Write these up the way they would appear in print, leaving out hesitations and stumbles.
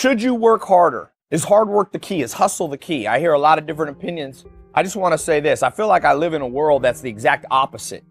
Should you work harder? Is hard work the key? Is hustle the key? I hear a lot of different opinions. I just want to say this. I feel like I live in a world that's the exact opposite.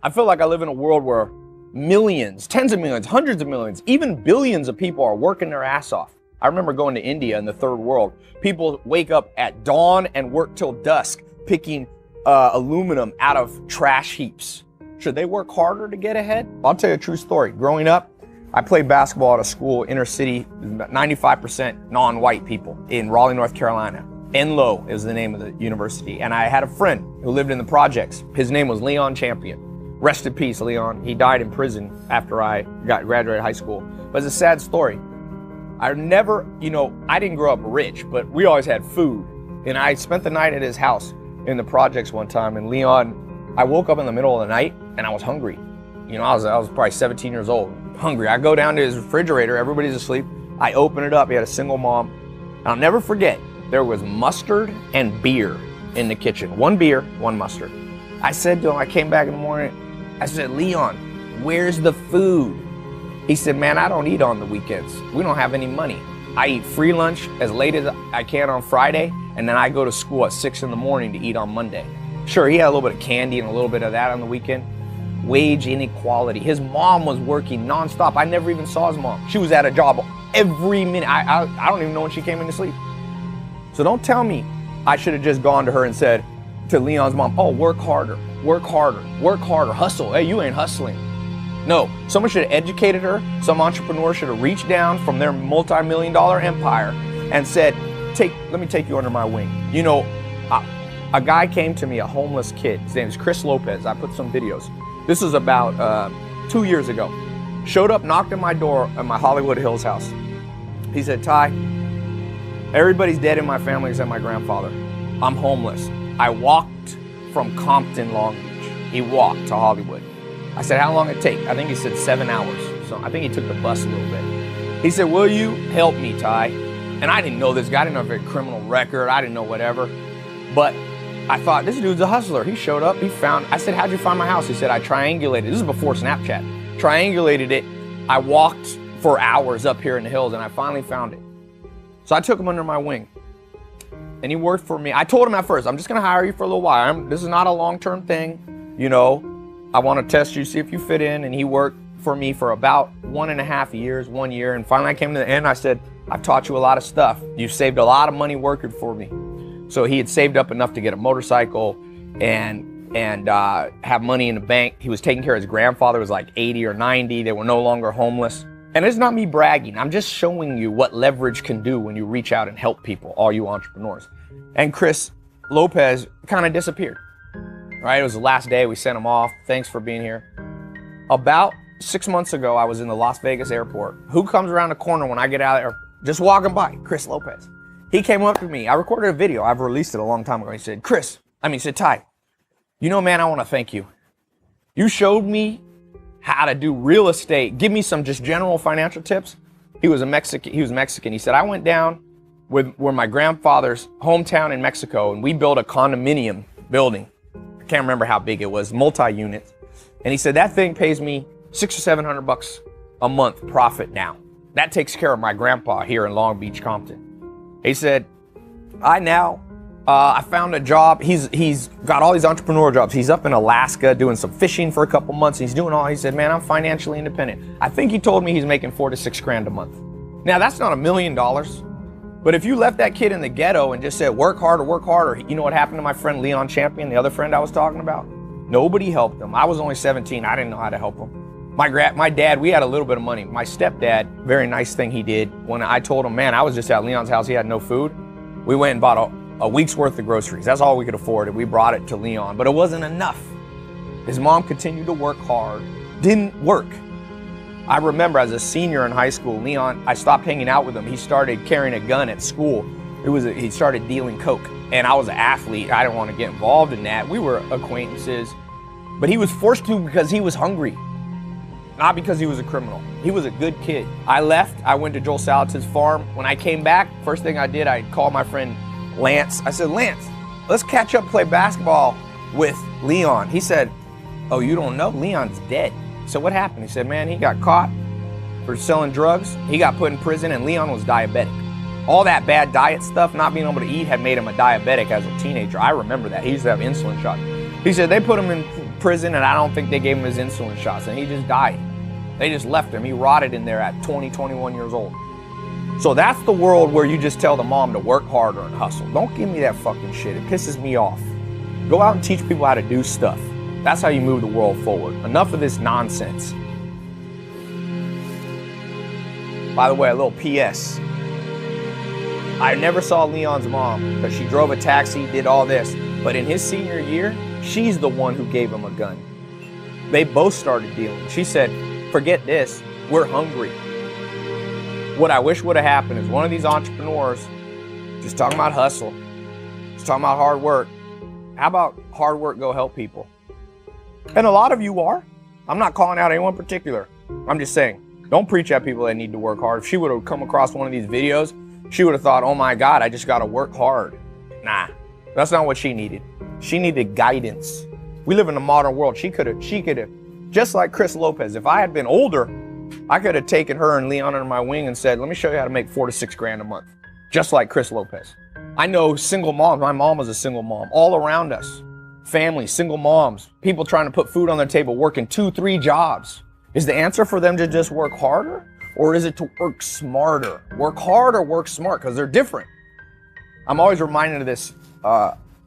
I feel like I live in a world where millions, tens of millions, hundreds of millions, even billions of people are working their ass off. I remember going to India in the third world. People wake up at dawn and work till dusk picking aluminum out of trash heaps. Should they work harder to get ahead? I'll tell you a true story. Growing up, I played basketball at a school, inner city, 95% non-white people in Raleigh, North Carolina. Enloe is the name of the university. And I had a friend who lived in the projects. His name was Leon Champion. Rest in peace, Leon. He died in prison after I graduated high school. But it's a sad story. I never, I didn't grow up rich, but we always had food. And I spent the night at his house in the projects one time. And Leon, I woke up in the middle of the night and I was hungry. I was probably 17 years old, hungry. I go down to his refrigerator, everybody's asleep. I open it up, he had a single mom. And I'll never forget, there was mustard and beer in the kitchen. One beer, one mustard. I said to him, I came back in the morning, I said, Leon, where's the food? He said, man, I don't eat on the weekends. We don't have any money. I eat free lunch as late as I can on Friday, and then I go to school at 6 in the morning to eat on Monday. Sure, he had a little bit of candy and a little bit of that on the weekend. Wage inequality. His mom was working nonstop. I never even saw his mom. She was at a job every minute. I don't even know when she came in to sleep. So don't tell me I should have just gone to her and said to Leon's mom, oh, work harder, work harder, work harder, hustle. Hey, you ain't hustling. No, someone should have educated her. Some entrepreneur should have reached down from their multi-million-dollar empire and said, let me take you under my wing. A guy came to me, a homeless kid. His name is Chris Lopez. I put some videos. This was about 2 years ago. Showed up, knocked on my door at my Hollywood Hills house. He said, Ty, everybody's dead in my family except my grandfather. I'm homeless. I walked from Compton, Long Beach. He walked to Hollywood. I said, how long did it take? I think he said 7 hours. So I think he took the bus a little bit. He said, will you help me, Ty? And I didn't know this guy. I didn't know if he had a criminal record. I didn't know whatever. But I thought, this dude's a hustler. He showed up, I said, how'd you find my house? He said, I triangulated. This is before Snapchat. Triangulated it. I walked for hours up here in the hills and I finally found it. So I took him under my wing and he worked for me. I told him at first, I'm just gonna hire you for a little while. This is not a long-term thing. I wanna test you, see if you fit in. And he worked for me for about 1.5 years, 1 year. And finally I came to the end, I said, I've taught you a lot of stuff. You've saved a lot of money working for me. So he had saved up enough to get a motorcycle and have money in the bank. He was taking care of his grandfather, who was like 80 or 90. They were no longer homeless. And it's not me bragging. I'm just showing you what leverage can do when you reach out and help people, all you entrepreneurs. And Chris Lopez kind of disappeared. Right? It was the last day. We sent him off. Thanks for being here. About 6 months ago, I was in the Las Vegas airport. Who comes around the corner when I get out of there? Just walking by, Chris Lopez. He came up to me. I recorded a video. I've released it a long time ago. He said, he said, Ty, man, I want to thank you. You showed me how to do real estate. Give me some just general financial tips. He was Mexican. He said, I went down where my grandfather's hometown in Mexico, and we built a condominium building. I can't remember how big it was, multi-units. And he said, that thing pays me $600 or $700 a month profit now. That takes care of my grandpa here in Long Beach, Compton. He said, I found a job. He's got all these entrepreneur jobs. He's up in Alaska doing some fishing for a couple months. He said, man, I'm financially independent. I think he told me he's making $4 to $6 grand a month. Now that's not $1 million, but if you left that kid in the ghetto and just said, work harder, you know what happened to my friend Leon Champion, the other friend I was talking about? Nobody helped him. I was only 17. I didn't know how to help him. My dad, we had a little bit of money. My stepdad, very nice thing he did, when I told him, man, I was just at Leon's house, he had no food. We went and bought a week's worth of groceries. That's all we could afford, and we brought it to Leon, but it wasn't enough. His mom continued to work hard, didn't work. I remember as a senior in high school, Leon, I stopped hanging out with him. He started carrying a gun at school. He started dealing coke, and I was an athlete. I didn't want to get involved in that. We were acquaintances, but he was forced to because he was hungry. Not because he was a criminal. He was a good kid. I left, I went to Joel Salatin's farm. When I came back, first thing I did, I called my friend Lance. I said, Lance, let's catch up, play basketball with Leon. He said, oh, you don't know? Leon's dead. So what happened? He said, man, he got caught for selling drugs. He got put in prison, and Leon was diabetic. All that bad diet stuff, not being able to eat, had made him a diabetic as a teenager. I remember that. He used to have insulin shots. He said they put him in prison, and I don't think they gave him his insulin shots, and he just died. They just left him. He rotted in there at 20, 21 years old. So that's the world where you just tell the mom to work harder and hustle. Don't give me that fucking shit. It pisses me off. Go out and teach people how to do stuff. That's how you move the world forward. Enough of this nonsense. By the way, a little PS. I never saw Leon's mom because she drove a taxi, did all this. But in his senior year, she's the one who gave him a gun. They both started dealing. She said, forget this, we're hungry. What I wish would have happened is one of these entrepreneurs just talking about hustle, just talking about hard work. How about hard work go help people? And a lot of you are. I'm not calling out anyone in particular. I'm just saying, don't preach at people that need to work hard. If she would have come across one of these videos, she would have thought, oh my God, I just got to work hard. Nah, that's not what she needed. She needed guidance. We live in a modern world. She could have, just like Chris Lopez, if I had been older, I could have taken her and Leon under my wing and said, let me show you how to make 4 to 6 grand a month. Just like Chris Lopez. I know single moms. My mom was a single mom. All around us. Families, single moms, people trying to put food on their table, working 2, 3 jobs. Is the answer for them to just work harder? Or is it to work smarter? Work hard or work smart, because they're different. I'm always reminded of this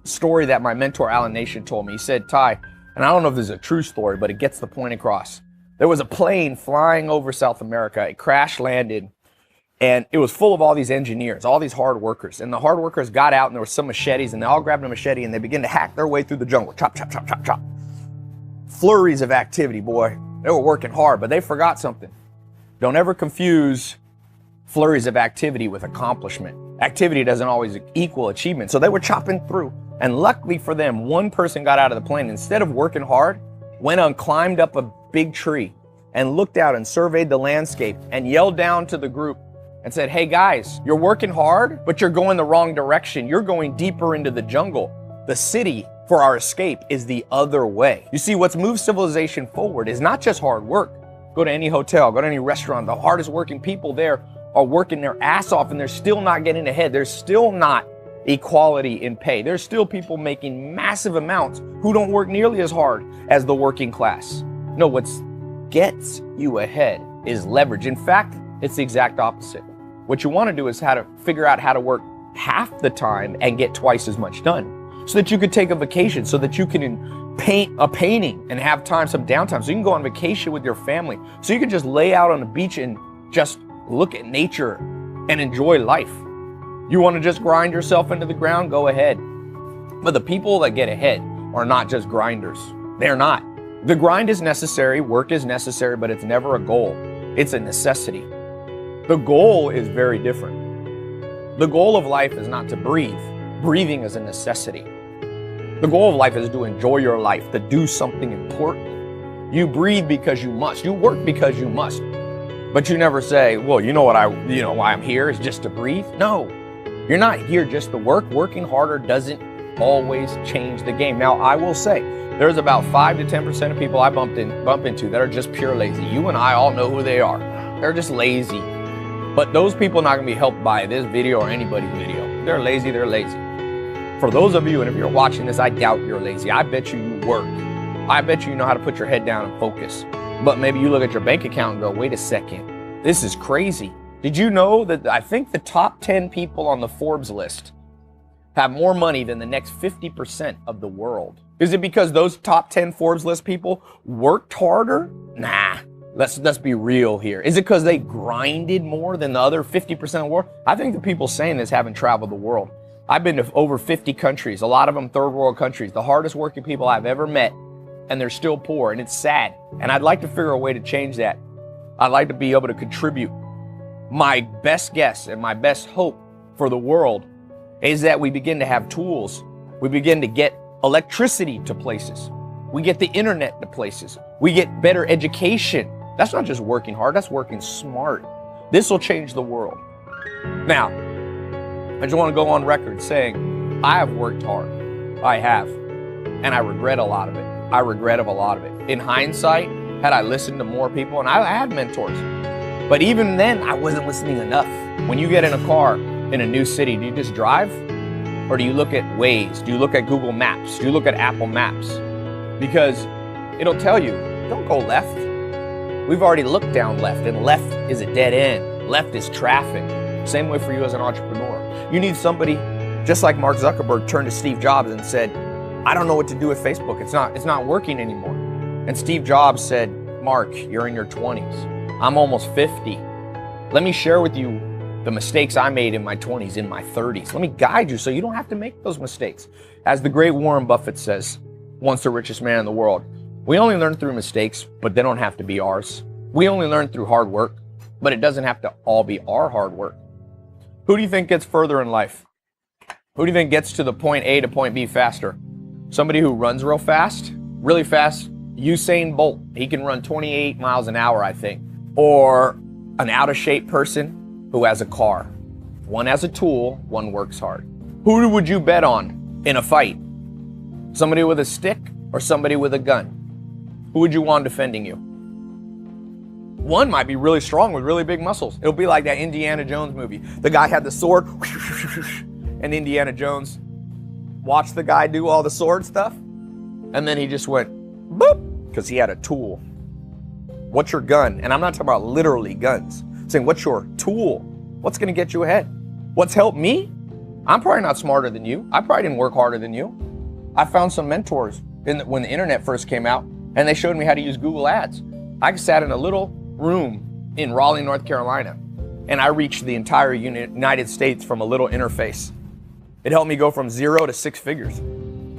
story that my mentor, Alan Nation, told me. He said, Ty, and I don't know if this is a true story, but it gets the point across. There was a plane flying over South America. It crash landed, and it was full of all these engineers, all these hard workers. And the hard workers got out, and there were some machetes, and they all grabbed a machete, and they began to hack their way through the jungle. Chop, chop, chop, chop, chop. Flurries of activity, boy. They were working hard, but they forgot something. Don't ever confuse flurries of activity with accomplishment. Activity doesn't always equal achievement. So they were chopping through. And luckily for them, one person got out of the plane. Instead of working hard, went on, climbed up a big tree and looked out and surveyed the landscape and yelled down to the group and said, hey guys, you're working hard, but you're going the wrong direction. You're going deeper into the jungle. The city for our escape is the other way. You see, what's moved civilization forward is not just hard work. Go to any hotel, go to any restaurant. The hardest working people there are working their ass off, and they're still not getting ahead. There's still not equality in pay. There's still people making massive amounts who don't work nearly as hard as the working class. No, what gets you ahead is leverage. In fact, it's the exact opposite. What you want to do is figure out how to work half the time and get twice as much done, so that you could take a vacation, so that you can paint a painting and have some downtime, so you can go on vacation with your family, so you can just lay out on the beach and just look at nature and enjoy life. You want to just grind yourself into the ground? Go ahead. But the people that get ahead are not just grinders. They're not. The grind is necessary, work is necessary, but it's never a goal. It's a necessity. The goal is very different. The goal of life is not to breathe. Breathing is a necessity. The goal of life is to enjoy your life, to do something important. You breathe because you must. You work because you must. But you never say, well, why I'm here is just to breathe. No, you're not here just to work. Working harder doesn't always change the game. Now, I will say, there's about 5 to 10% of people I bump into that are just pure lazy. You and I all know who they are. They're just lazy. But those people are not going to be helped by this video or anybody's video. They're lazy, they're lazy. For those of you, and if you're watching this, I doubt you're lazy. I bet you work. I bet you know how to put your head down and focus. But maybe you look at your bank account and go, wait a second, this is crazy. Did you know that I think the top 10 people on the Forbes list have more money than the next 50% of the world? Is it because those top 10 Forbes list people worked harder? Nah, let's be real here. Is it because they grinded more than the other 50% of the world? I think the people saying this haven't traveled the world. I've been to over 50 countries, a lot of them third world countries, the hardest working people I've ever met, and they're still poor, and it's sad. And I'd like to figure a way to change that. I'd like to be able to contribute. My best guess and my best hope for the world is that we begin to have tools. We begin to get electricity to places. We get the internet to places. We get better education. That's not just working hard, that's working smart. This will change the world. Now, I just want to go on record saying I have worked hard. I have. And I regret a lot of it. I regret a lot of it. In hindsight, had I listened to more people, and I had mentors, But even then, I wasn't listening enough. When you get in a car in a new city, do you just drive? Or do you look at Waze? Do you look at Google Maps? Do you look at Apple Maps? Because it'll tell you, don't go left. We've already looked down left, and left is a dead end. Left is traffic. Same way for you as an entrepreneur. You need somebody, just like Mark Zuckerberg turned to Steve Jobs and said, I don't know what to do with Facebook. It's not working anymore. And Steve Jobs said, Mark, you're in your 20s. I'm almost 50. Let me share with you the mistakes I made in my 20s, in my 30s. Let me guide you so you don't have to make those mistakes. As the great Warren Buffett says, once the richest man in the world, we only learn through mistakes, but they don't have to be ours. We only learn through hard work, but it doesn't have to all be our hard work. Who do you think gets further in life? Who do you think gets to the point A to point B faster? Somebody who runs real fast, Usain Bolt. He can run 28 miles an hour, I think. Or an out of shape person who has a car. One has a tool, one works hard. Who would you bet on in a fight? Somebody with a stick or somebody with a gun? Who would you want defending you? One might be really strong with really big muscles. It'll be like that Indiana Jones movie. The guy had the sword, and Indiana Jones watched the guy do all the sword stuff, and then he just went, boop, because he had a tool. What's your gun? And I'm not talking about literally guns. I'm saying, what's your tool? What's going to get you ahead? What's helped me? I'm probably not smarter than you. I probably didn't work harder than you. I found some mentors when the internet first came out, and they showed me how to use Google Ads. I sat in a little room in Raleigh, North Carolina, and I reached the entire United States from a little interface. It helped me go from 0 to 6 figures.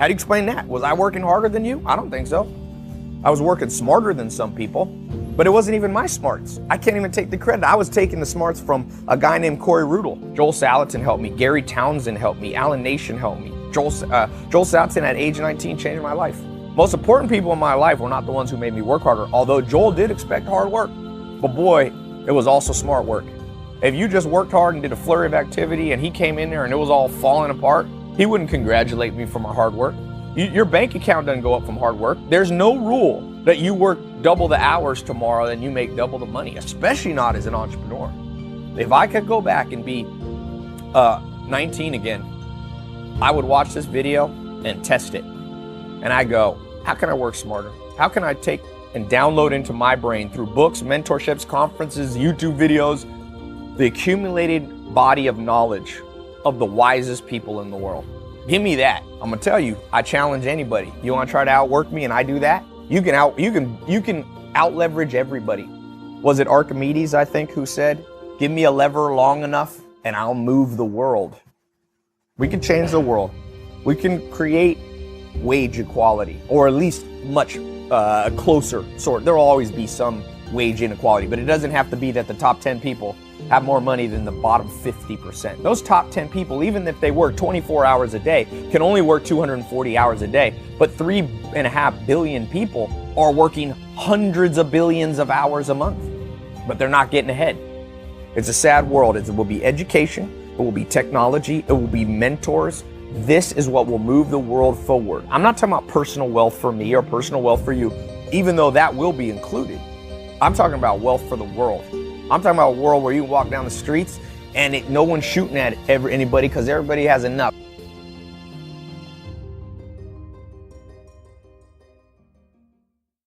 How do you explain that? Was I working harder than you? I don't think so. I was working smarter than some people, but it wasn't even my smarts. I can't even take the credit. I was taking the smarts from a guy named Corey Rudel. Joel Salatin helped me. Gary Townsend helped me. Alan Nation helped me. Joel Salatin at age 19 changed my life. Most important people in my life were not the ones who made me work harder, although Joel did expect hard work. But boy, it was also smart work. If you just worked hard and did a flurry of activity and he came in there and it was all falling apart, he wouldn't congratulate me for my hard work. Your bank account doesn't go up from hard work. There's no rule that you work double the hours tomorrow and you make double the money, especially not as an entrepreneur. If I could go back and be 19 again, I would watch this video and test it. And I go, how can I work smarter? How can I take and download into my brain through books, mentorships, conferences, YouTube videos, the accumulated body of knowledge of the wisest people in the world? Give me that. I'm gonna tell you, I challenge anybody. You wanna try to outwork me and I do that? You can out leverage everybody. Was it Archimedes, I think, who said, give me a lever long enough and I'll move the world. We can change the world. We can create wage equality, or at least much closer sort. There will always be some wage inequality, but it doesn't have to be that the top 10 people have more money than the bottom 50%. Those top 10 people, even if they work 24 hours a day, can only work 240 hours a day, but 3.5 billion people are working hundreds of billions of hours a month, but they're not getting ahead. It's a sad world. It will be education, it will be technology, it will be mentors. This is what will move the world forward. I'm not talking about personal wealth for me or personal wealth for you, even though that will be included. I'm talking about wealth for the world. I'm talking about a world where you walk down the streets and no one's shooting at anybody because everybody has enough.